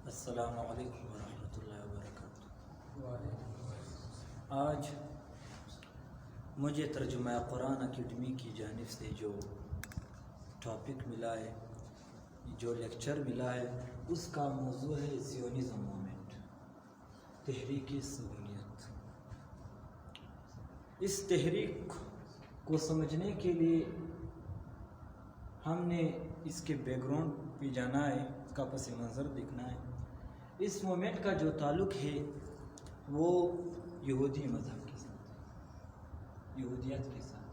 السلام علیکم ورحمۃ اللہ وبرکاتہ۔ آج مجھے ترجمہ قرآن اکیڈمی کی جانب سے جو ٹاپک ملا ہے، جو لیکچر ملا ہے، اس کا موضوع ہے زیونزم مومنٹ، تحریک صہیونیت۔ اس تحریک کو سمجھنے کے لیے ہم نے اس کے بیک گراؤنڈ پہ جانا ہے، اس کا پس منظر دیکھنا ہے۔ اس مومنٹ کا جو تعلق ہے وہ یہودی مذہب کے ساتھ، یہودیت کے ساتھ۔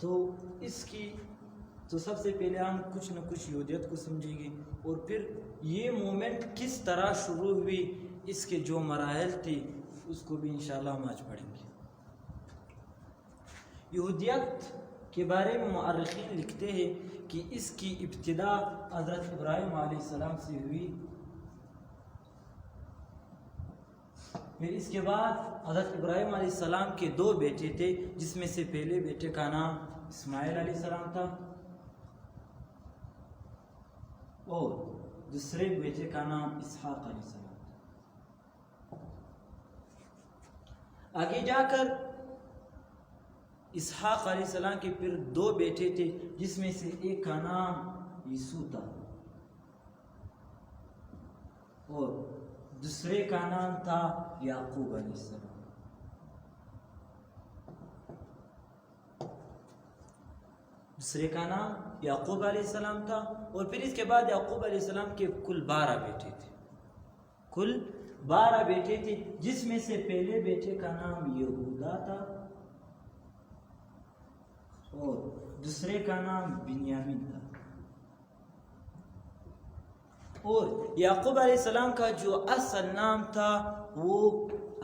تو اس کی سب سے پہلے ہم کچھ نہ کچھ یہودیت کو سمجھیں گے، اور پھر یہ مومنٹ کس طرح شروع ہوئی، اس کے جو مراحل تھے اس کو بھی انشاءاللہ ہم آج پڑھیں گے۔ یہودیت کے بارے میں مؤرخین لکھتے ہیں کہ اس کی ابتدا حضرت ابراہیم علیہ السلام سے ہوئی، پھر اس کے بعد حضرت ابراہیم علیہ السلام کے دو بیٹے تھے، جس میں سے پہلے بیٹے کا نام اسماعیل علیہ السلام تھا اور دوسرے بیٹے کا نام اسحاق علیہ السلام تھا۔ آگے جا کر اسحاق علیہ السلام کے پھر دو بیٹے تھے، جس میں سے ایک کا نام یسوع تھا اور دوسرے کا نام تھا یعقوب علیہ السلام۔ دوسرے کا نام یعقوب علیہ السلام تھا، اور پھر اس کے بعد یعقوب علیہ السلام کے کل 12 بیٹے تھے، کل 12 بیٹے تھے، جس میں سے پہلے بیٹے کا نام یہودا تھا اور دوسرے کا نام بنیامین تھا، اور یعقوب علیہ السلام کا جو اصل نام تھا وہ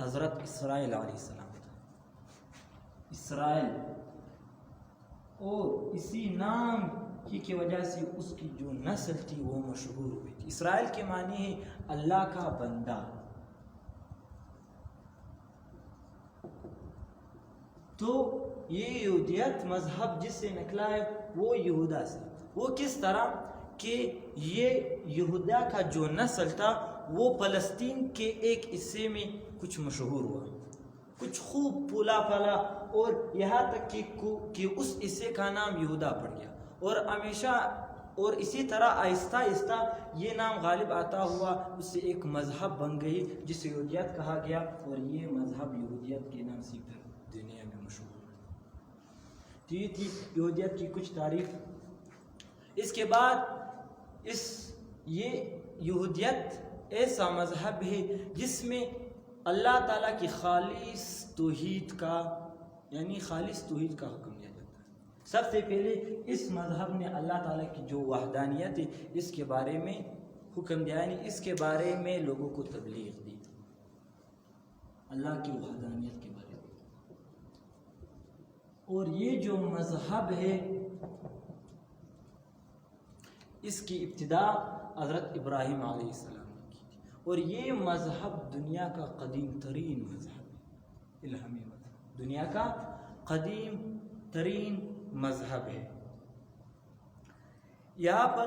حضرت اسرائیل علیہ السلام تھا، اسرائیل، اور اسی نام کی وجہ سے اس کی جو نسل تھی وہ مشہور ہوئی تھی۔ اسرائیل کے معنی ہے اللہ کا بندہ۔ تو یہ یہودیت مذہب جس سے نکلا ہے وہ یہودا سے۔ وہ کس طرح کہ یہ یہودا کا جو نسل تھا وہ فلسطین کے ایک حصے میں کچھ مشہور ہوا، کچھ خوب پھولا پھلا، اور یہاں تک کہ اس حصے کا نام یہودا پڑ گیا، اور ہمیشہ اور اسی طرح آہستہ آہستہ یہ نام غالب آتا ہوا اس سے ایک مذہب بن گئی جسے یہودیت کہا گیا، اور یہ مذہب یہودیت کے نام سے پھر دنیا میں مشہور ہے۔ یہ تھی یہودیت کی کچھ تعریف۔ اس کے بعد یہ یہودیت ایسا مذہب ہے جس میں اللہ تعالیٰ کی خالص توحید کا حکم دیا جاتا ہے۔ سب سے پہلے اس مذہب نے اللہ تعالیٰ کی جو وحدانیت ہے اس کے بارے میں حکم دیا، یعنی اس کے بارے میں لوگوں کو تبلیغ دی، اللہ کی وحدانیت کے بارے میں۔ اور یہ جو مذہب ہے اس کی ابتدا حضرت ابراہیم علیہ السلام نے کی تھی، اور یہ مذہب دنیا کا قدیم ترین مذہب ہے، الہامی مذہب، دنیا کا قدیم ترین مذہب ہے۔ یہاں پر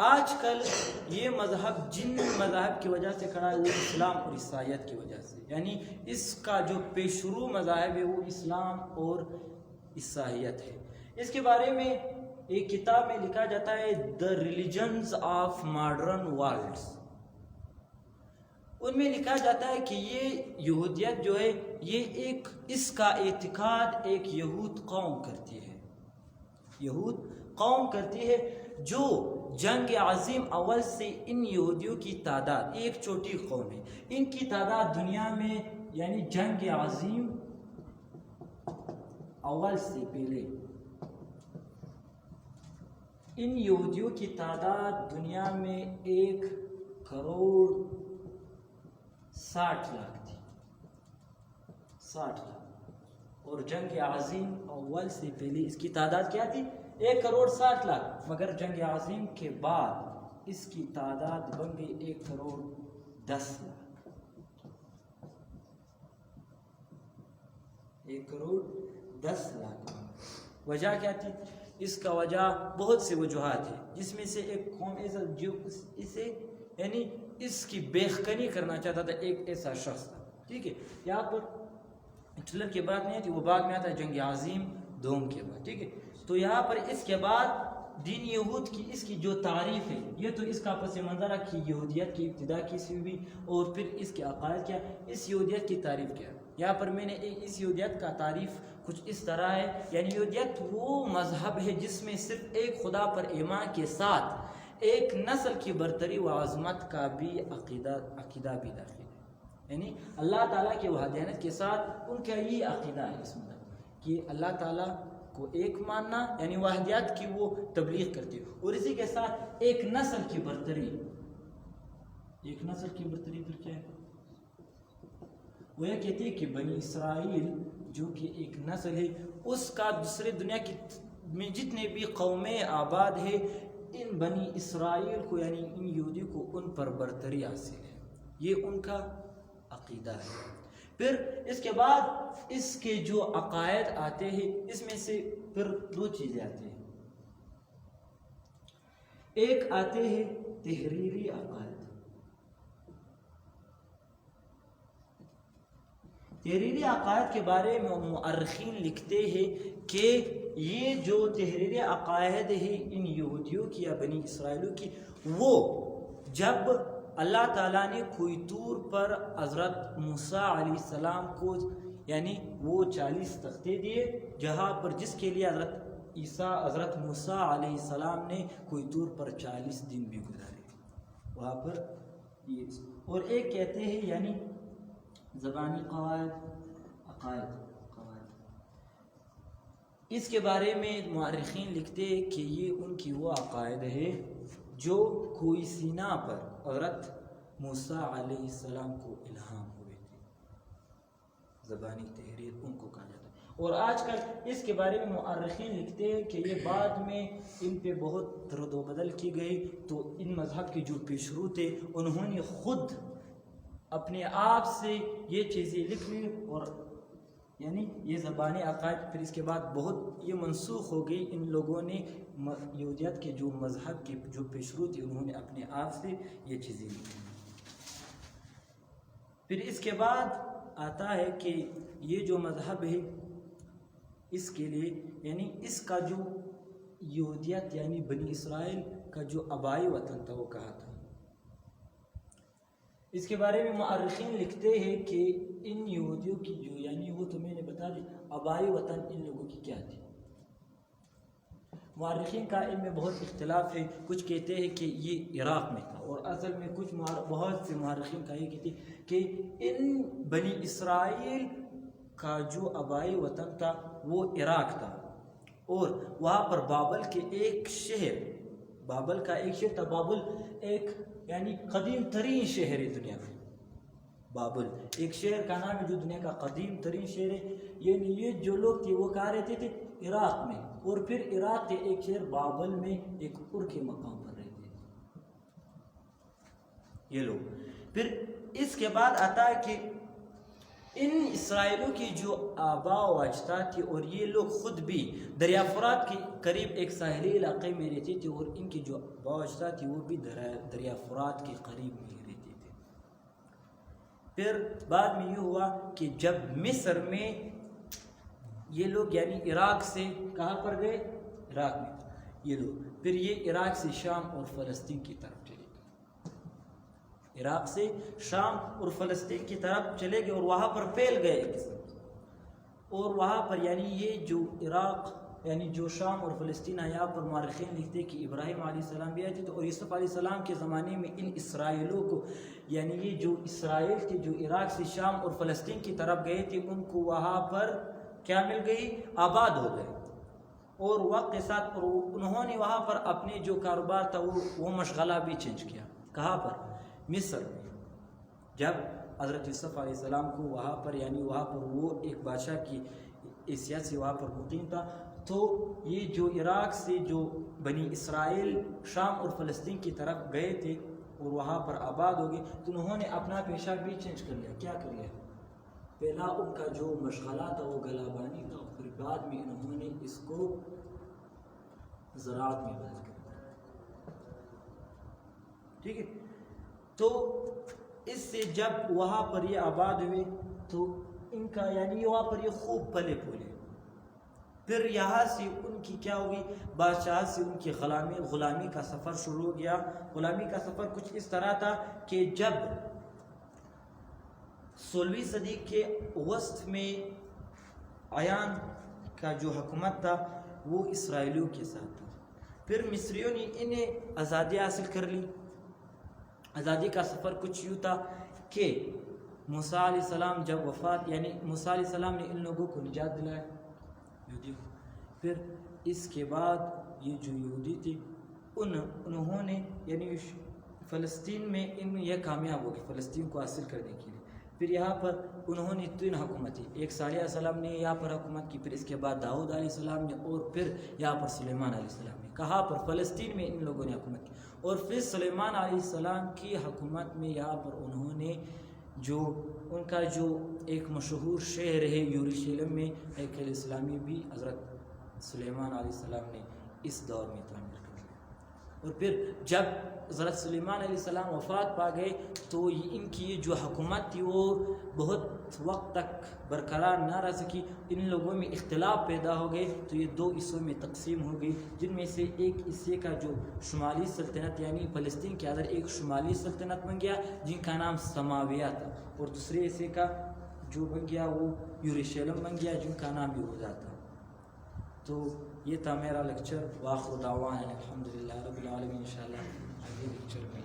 آج کل یہ مذہب جن مذاہب کی وجہ سے کھڑا ہے وہ اسلام اور عیسائیت کی وجہ سے، یعنی اس کا جو پیشرو مذاہب ہے وہ اسلام اور عیسائیت ہے۔ اس کے بارے میں ایک کتاب میں لکھا جاتا ہے The Religions of Modern Worlds۔ ان میں لکھا جاتا ہے کہ یہ یہودیت جو ہے یہ اس کا اعتقاد ایک یہود قوم کرتی ہے، یہود قوم کرتی ہے، جو جنگ عظیم اول سے ان یہودیوں کی تعداد، ایک چھوٹی قوم ہے، ان کی تعداد دنیا میں، یعنی جنگ عظیم اول سے پہلے ان یہودیوں کی تعداد دنیا میں 1 کروڑ 60 لاکھ تھی، 60 لاکھ، اور جنگ عظیم اول سے پہلے اس کی تعداد کیا تھی؟ 1 کروڑ 60 لاکھ، مگر جنگ عظیم کے بعد اس کی تعداد بن گئی 1 کروڑ 10 لاکھ، 1 کروڑ 10 لاکھ۔ وجہ کیا تھی؟ اس کا وجہ بہت سی وجوہات ہیں، جس میں سے ایک قوم ایسا جو اسے یعنی اس کی بےخکنی کرنا چاہتا تھا، ایک ایسا شخص تھا. ٹھیک ہے، یہاں پر ہٹلر کی بات نہیں آتی، وہ بعد میں آتا ہے جنگ عظیم دوم کے بعد. ٹھیک ہے، تو یہاں پر اس کے بعد دین یہود کی اس کی جو تعریف ہے، یہ تو اس کا پس منظر کہ یہودیت کی ابتدا کیسی ہوئی اور پھر اس کے عقائد کیا، اس یہودیت کی تعریف کیا. یہاں پر میں نے اس یہودیت کا تعریف کچھ اس طرح ہے، یعنی یہودیت وہ مذہب ہے جس میں صرف ایک خدا پر ایمان کے ساتھ ایک نسل کی برتری و عظمت کا بھی عقیدہ بھی داخل ہے. یعنی اللہ تعالیٰ کی وحدانیت کے ساتھ ان کا یہ عقیدہ ہے اس مطلب کہ اللہ تعالیٰ کو ایک ماننا، یعنی وحدانیت کی وہ تبلیغ کرتی ہے، اور اسی کے ساتھ ایک نسل کی برتری. ایک نسل کی برتری پھر کیا ہے؟ وہ یہ کہتے ہیں کہ بنی اسرائیل جو کہ ایک نسل ہے، اس کا دوسرے دنیا کی میں جتنے بھی قومیں آباد ہے، ان بنی اسرائیل کو یعنی ان یہودی کو ان پر برتری حاصل ہے. یہ ان کا عقیدہ ہے. پھر اس کے بعد اس کے جو عقائد آتے ہیں، اس میں سے پھر دو چیزیں آتی ہیں. ایک آتے ہیں تحریری عقائد. تحریری عقائد کے بارے میں مؤرخین لکھتے ہیں کہ یہ جو تحریری عقائد ہیں ان یہودیوں کی یا بنی اسرائیلوں کی، وہ جب اللہ تعالیٰ نے کوئی طور پر حضرت موسیٰ علیہ السلام کو یعنی وہ 40 تختے دیے، جہاں پر جس کے لیے حضرت موسیٰ علیہ السلام نے کوئی طور پر 40 دن بھی گزارے وہاں پر یہ. اور ایک کہتے ہیں یعنی زبانی عقائد. اس کے بارے میں مؤرخین لکھتے ہیں کہ یہ ان کی وہ عقائد ہے جو کوئی سینا پر حضرت موسیٰ علیہ السلام کو الہام ہوئے تھے. زبانی تحریر ان کو کہا جاتا ہے. اور آج کل اس کے بارے میں مؤرخین لکھتے ہیں کہ یہ بعد میں ان پہ بہت رد و بدل کی گئی، تو ان مذہب کے جو پیشرو تھے انہوں نے خود اپنے آپ سے یہ چیزیں لکھ لی، اور یعنی یہ زبانی عقائد پھر اس کے بعد بہت یہ منسوخ ہو گئی. ان لوگوں نے یہودیت کے جو مذہب کے جو پیشرو تھے انہوں نے اپنے آپ سے یہ چیزیں لکھی. پھر اس کے بعد آتا ہے کہ یہ جو مذہب ہے اس کے لیے یعنی اس کا جو یہودیت یعنی بنی اسرائیل کا جو آبائی وطن تھا وہ کہا تھا. اس کے بارے میں مؤرخین لکھتے ہیں کہ ان یہودیوں کی جو یعنی وہ تو میں نے بتا دی آبائی وطن ان لوگوں کی کیا تھی. مؤرخین کا ان میں بہت اختلاف ہے. کچھ کہتے ہیں کہ یہ عراق میں تھا، اور اصل میں بہت سے مؤرخین کا یہ کہتے ہیں کہ ان بنی اسرائیل کا جو آبائی وطن تھا وہ عراق تھا، اور وہاں پر بابل کے ایک شہر، بابل کا ایک شہر تھا. بابل ایک یعنی قدیم ترین شہر ہے دنیا میں. بابل ایک شہر کا نام ہے جو دنیا کا قدیم ترین شہر ہے. یعنی یہ جو لوگ تھے وہ کہاں رہتے تھے؟ عراق میں. اور پھر عراق کے ایک شہر بابل میں ایک اور کے مقام پر رہتے تھے یہ لوگ. پھر اس کے بعد آتا ہے کہ ان اسرائیلوں کی جو آباء و اجداد تھے، اور یہ لوگ خود بھی دریا فرات کے قریب ایک ساحلی علاقے میں رہتے تھے، اور ان کی جو آباء و اجداد تھے وہ بھی دریا فرات کے قریب میں رہتے تھے. پھر بعد میں یہ ہوا کہ جب مصر میں یہ لوگ یعنی عراق سے کہاں پر گئے؟ عراق میں یہ لوگ. پھر یہ عراق سے شام اور فلسطین کی طرف چلے گئے. عراق سے شام اور فلسطین کی طرف چلے گئے اور وہاں پر پھیل گئے ایک قسم سے. اور وہاں پر یعنی یہ جو عراق یعنی جو شام اور فلسطین ہے، یہاں پر مورخین لکھتے ہیں کہ ابراہیم علیہ السلام بھی آئے تھے، اور یوسف علیہ السلام کے زمانے میں ان اسرائیلوں کو یعنی یہ جو اسرائیل تھے جو عراق سے شام اور فلسطین کی طرف گئے تھے، ان کو وہاں پر کیا مل گئی؟ آباد ہو گئے. اور وقت کے ساتھ انہوں نے وہاں پر اپنے جو کاروبار تھا وہ مشغلہ بھی چینج کیا. کہاں پر؟ مصر میں. جب حضرت یوسف علیہ السلام کو وہاں پر یعنی وہاں پر وہ ایک بادشاہ کی حیثیت سے وہاں پر مقیم تھا، تو یہ جو عراق سے جو بنی اسرائیل شام اور فلسطین کی طرف گئے تھے اور وہاں پر آباد ہو گئے، تو انہوں نے اپنا پیشہ بھی چینج کر لیا. کیا کر لیا؟ پہلا ان کا جو مشغلہ تھا وہ گلہ بانی تھا، پھر بعد میں انہوں نے اس کو زراعت میں بدل کر دیا. ٹھیک ہے. تو اس سے جب وہاں پر یہ آباد ہوئے تو ان کا یعنی وہاں پر یہ خوب پلے پھولے. پھر یہاں سے ان کی کیا ہوئی, بادشاہ سے ان کی غلامی کا سفر شروع ہو گیا. غلامی کا سفر کچھ اس طرح تھا کہ جب 16ویں صدی کے وسط میں عیان کا جو حکومت تھا وہ اسرائیلیوں کے ساتھ تھا. پھر مصریوں نے انہیں آزادی حاصل کر لی. آزادی کا سفر کچھ یوں تھا کہ موسیٰ علیہ السلام جب وفات, یعنی موسیٰ علیہ السلام نے ان لوگوں کو نجات دلایا یہودیوں. پھر اس کے بعد یہ جو یہودی تھے انہوں نے یعنی فلسطین میں یہ کامیاب ہو گئے فلسطین کو حاصل کرنے کے لیے. پھر یہاں پر انہوں نے 3 حکومتیں, ایک صالح علیہ السلام نے یہاں پر حکومت کی, پھر اس کے بعد داؤد علیہ السلام نے, اور پھر یہاں پر سلیمان علیہ السلام نے. کہاں پر؟ فلسطین میں ان لوگوں نے حکومت کی. اور پھر سلیمان علیہ السلام کی حکومت میں یہاں پر انہوں نے جو ان کا جو ایک مشہور شہر ہے یروشلم میں ہیکل اسلامی بھی حضرت سلیمان علیہ السلام نے اس دور میں تعمیر کر لیا. اور پھر جب حضرت سلیمان علیہ السلام وفات پا گئے تو ان کی جو حکومت تھی وہ بہت وقت تک برقرار نہ رہ سکی. ان لوگوں میں اختلاف پیدا ہو گئے تو یہ 2 حصوں میں تقسیم ہو گئی, جن میں سے ایک حصے کا جو شمالی سلطنت یعنی فلسطین کے اندر ایک شمالی سلطنت بن گیا جن کا نام سماویہ تھا, اور دوسرے حصے کا جو بن گیا وہ یروشلم بن گیا جن کا نام یہودا تھا. تو یہ تھا میرا لیکچر. وآخر دعوانا الحمدللہ رب العالمین. انشاءاللہ اگلے لیکچر میں